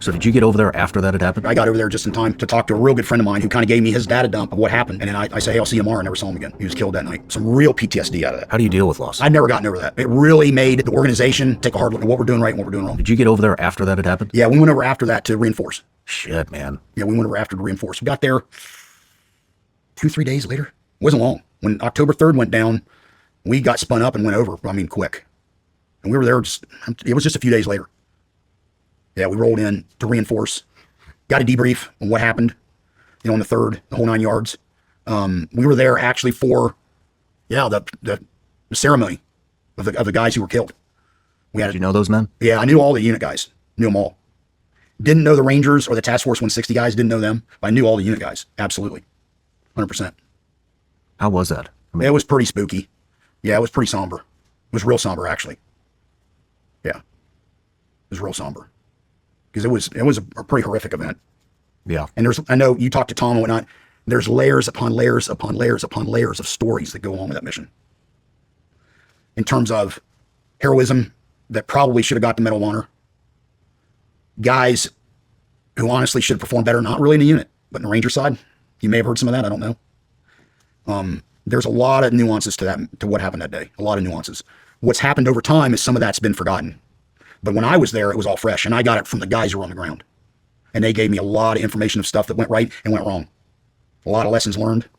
So did you get over there after that had happened? I got over there just in time to talk to a real good friend of mine who kind of gave me his data dump of what happened. And then I say, hey, I'll see you tomorrow. I never saw him again. He was killed that night. Some real PTSD out of that. How do you deal with loss? I've never gotten over that. It really made the organization take a hard look at what we're doing right and what we're doing wrong. Did you get over there after that had happened? Yeah, we went over after that to reinforce. Shit, man. Yeah, we went over after to reinforce. We got there 2-3 days later. It wasn't long. When October 3rd went down, we got spun up and went over. I mean, quick. And we were there it was just a few days later. Yeah, we rolled in to reinforce. Got a debrief on what happened, on the 3rd, the whole 9 yards. We were there actually for, the ceremony of the guys who were killed. Did you know those men? Yeah, I knew all the unit guys. Knew them all. Didn't know the Rangers or the Task Force 160 guys. Didn't know them. But I knew all the unit guys. Absolutely. 100%. How was that? I mean, it was pretty spooky. Yeah, it was pretty somber. It was real somber, actually. Yeah. It was real somber. Because it was a pretty horrific event. Yeah. And I know you talked to Tom and whatnot, there's layers upon layers upon layers upon layers of stories that go along with that mission. In terms of heroism that probably should have got the Medal of Honor. Guys who honestly should have performed better, not really in the unit, but in the Ranger side. You may have heard some of that, I don't know. There's a lot of nuances to what happened that day. A lot of nuances. What's happened over time is some of that's been forgotten. But when I was there, it was all fresh, and I got it from the guys who were on the ground. And they gave me a lot of information of stuff that went right and went wrong. A lot of lessons learned.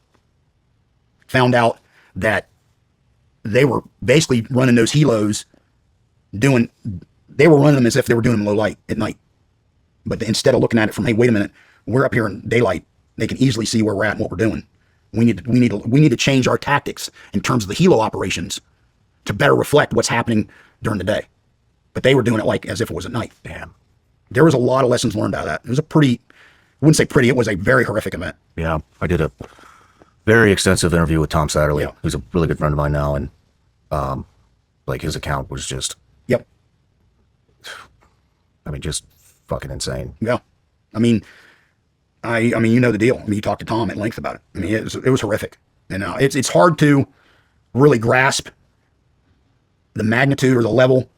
Found out that they were basically running those helos, they were running them as if they were doing them low light at night. But instead of looking at it from, hey, wait a minute, we're up here in daylight, they can easily see where we're at and what we're doing. We need to change our tactics in terms of the helo operations to better reflect what's happening during the day. But they were doing it like as if it was at night. Damn. There was a lot of lessons learned out of that. It was I wouldn't say pretty, it was a very horrific event. Yeah, I did a very extensive interview with Tom Satterley, who's a really good friend of mine now, and his account was just, yep. I mean, just fucking insane. Yeah. I mean, you know the deal. I mean, you talked to Tom at length about it. I mean, it was horrific. And it's hard to really grasp the magnitude or the level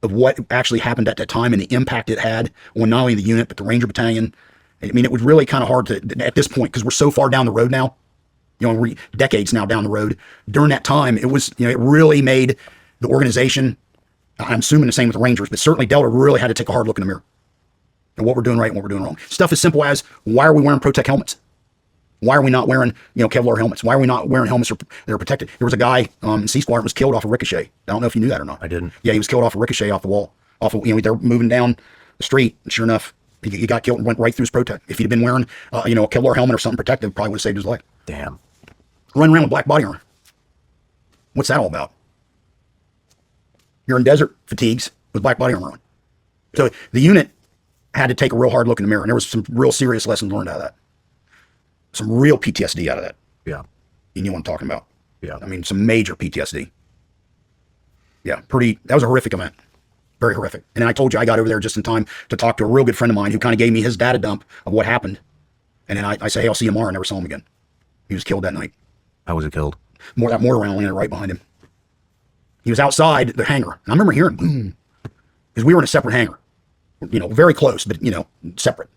of what actually happened at that time and the impact it had on not only the unit, but the Ranger Battalion. I mean, it was really kind of hard to, at this point, because we're so far down the road now, we're decades now down the road. During that time, it was, it really made the organization, I'm assuming the same with the Rangers, but certainly Delta really had to take a hard look in the mirror at what we're doing right and what we're doing wrong. Stuff as simple as, why are we wearing Protect helmets? Why are we not wearing, Kevlar helmets? Why are we not wearing helmets that are protected? There was a guy in C Squadron was killed off a ricochet. I don't know if you knew that or not. I didn't. Yeah, he was killed off a ricochet off the wall. They're moving down the street. And sure enough, he got killed and went right through his Protect. If he'd been wearing, a Kevlar helmet or something protective, probably would have saved his life. Damn. Running around with black body armor. What's that all about? You're in desert fatigues with black body armor on. So the unit had to take a real hard look in the mirror, and there was some real serious lessons learned out of that. Some real PTSD out of that. Yeah. You know what I'm talking about. Yeah. I mean, some major PTSD. Yeah, that was a horrific event. Very horrific. And then I told you I got over there just in time to talk to a real good friend of mine who kind of gave me his data dump of what happened. And then I say, hey, I'll see you tomorrow. I never saw him again. He was killed that night. How was he killed? That mortar round landed right behind him. He was outside the hangar. And I remember hearing boom. Because we were in a separate hangar. Very close, but, separate.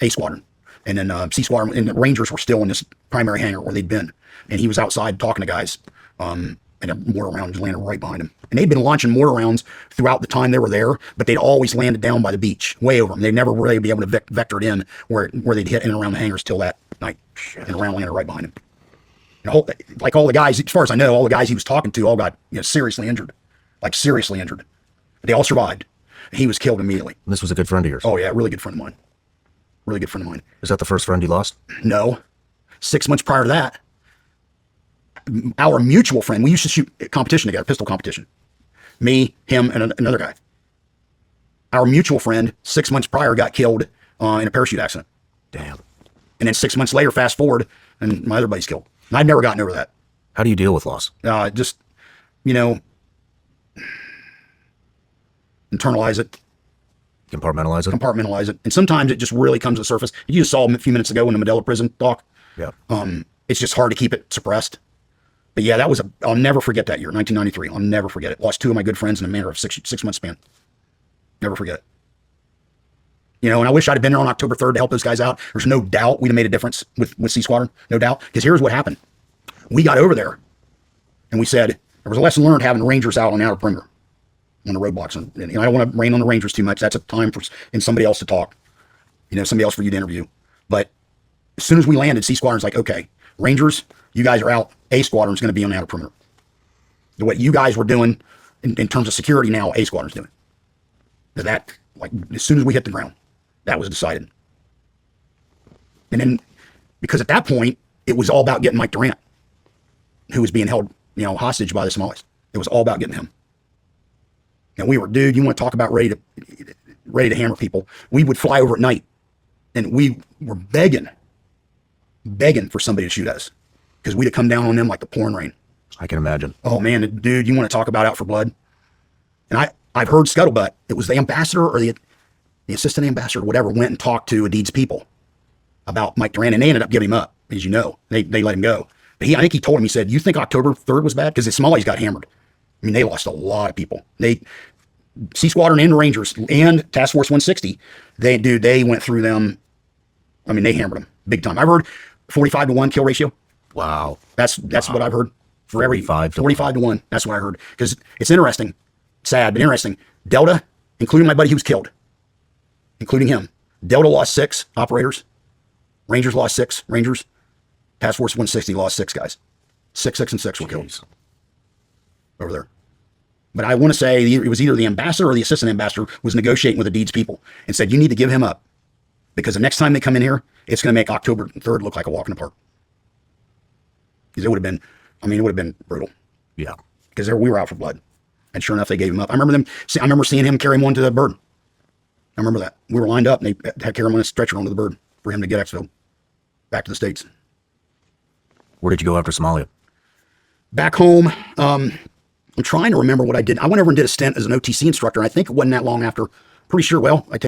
A Squadron. And then C Squadron and the Rangers were still in this primary hangar where they'd been. And he was outside talking to guys. And a mortar round just landed right behind him. And they'd been launching mortar rounds throughout the time they were there, but they'd always landed down by the beach, way over them. They'd never really be able to vector it in where they'd hit in and around the hangars till that night. And a round landed right behind him. And like all the guys, as far as I know, all the guys he was talking to all got seriously injured. Like seriously injured. They all survived. He was killed immediately. And this was a good friend of yours? Oh yeah, really good friend of mine. Really good friend of mine. Is that the first friend you lost? No. 6 months prior to that, our mutual friend, we used to shoot competition together, pistol competition. Me, him, and another guy. Our mutual friend, 6 months prior, got killed in a parachute accident. Damn. And then 6 months later, fast forward, and my other buddy's killed. And I've never gotten over that. How do you deal with loss? Just, internalize it. Compartmentalize it? Compartmentalize it. And sometimes it just really comes to the surface. You just saw him a few minutes ago in the Medela prison talk. Yeah. It's just hard to keep it suppressed. But yeah, I'll never forget that year, 1993. I'll never forget it. Lost two of my good friends in a matter of six month span. Never forget it. You know, and I wish I'd have been there on October 3rd to help those guys out. There's no doubt we'd have made a difference with C Squadron, no doubt. Because here's what happened. We got over there and we said there was a lesson learned having Rangers out on the outer perimeter on the roadblocks. And you know, I don't want to rain on the Rangers too much. That's a time for somebody else to talk. You know, somebody else for you to interview. But as soon as we landed, C Squadron's like, okay, Rangers, you guys are out. A Squadron's going to be on the outer perimeter. What you guys were doing in terms of security now, A Squadron's doing. That, like, as soon as we hit the ground, that was decided. And then, because at that point, it was all about getting Mike Durant, who was being held, you know, hostage by the Somalis. It was all about getting him. And we were, dude, you want to talk about ready to hammer people? We would fly over at night, and we were begging for somebody to shoot us, because we'd have come down on them like the pouring rain. I can imagine. Oh man, dude, you want to talk about out for blood? And I've heard scuttlebutt. It was the ambassador or the assistant ambassador, whatever, went and talked to Adid's people about Mike Durant, and they ended up giving him up. As you know, they let him go. But I think he told him, he said, "You think October 3rd was bad?" Because the Somalis got hammered. I mean, they lost a lot of people. C Squadron and Rangers and Task Force 160, they went through them. I mean, they hammered them big time. I've heard 45-1 kill ratio. Wow. That's what I've heard. For every 45 to 1. That's what I heard. Because it's interesting, sad, but interesting. Delta, including my buddy who was killed, including him, Delta lost 6 operators. Rangers lost 6 Rangers. Task Force 160 lost 6 guys. 6 and 6 were killed over there. But I want to say it was either the ambassador or the assistant ambassador was negotiating with Adid's people and said, you need to give him up, because the next time they come in here, it's going to make October 3rd look like a walk in the park. Because it would have been brutal. Yeah. Because we were out for blood. And sure enough, they gave him up. I remember seeing him carry him on to the bird. I remember that. We were lined up, and they had carry him on a stretcher onto the bird for him to get exfilled back to the States. Where did you go after Somalia? Back home, I'm trying to remember what I did. I went over and did a stint as an OTC instructor. I think it wasn't that long after. Pretty sure, well, I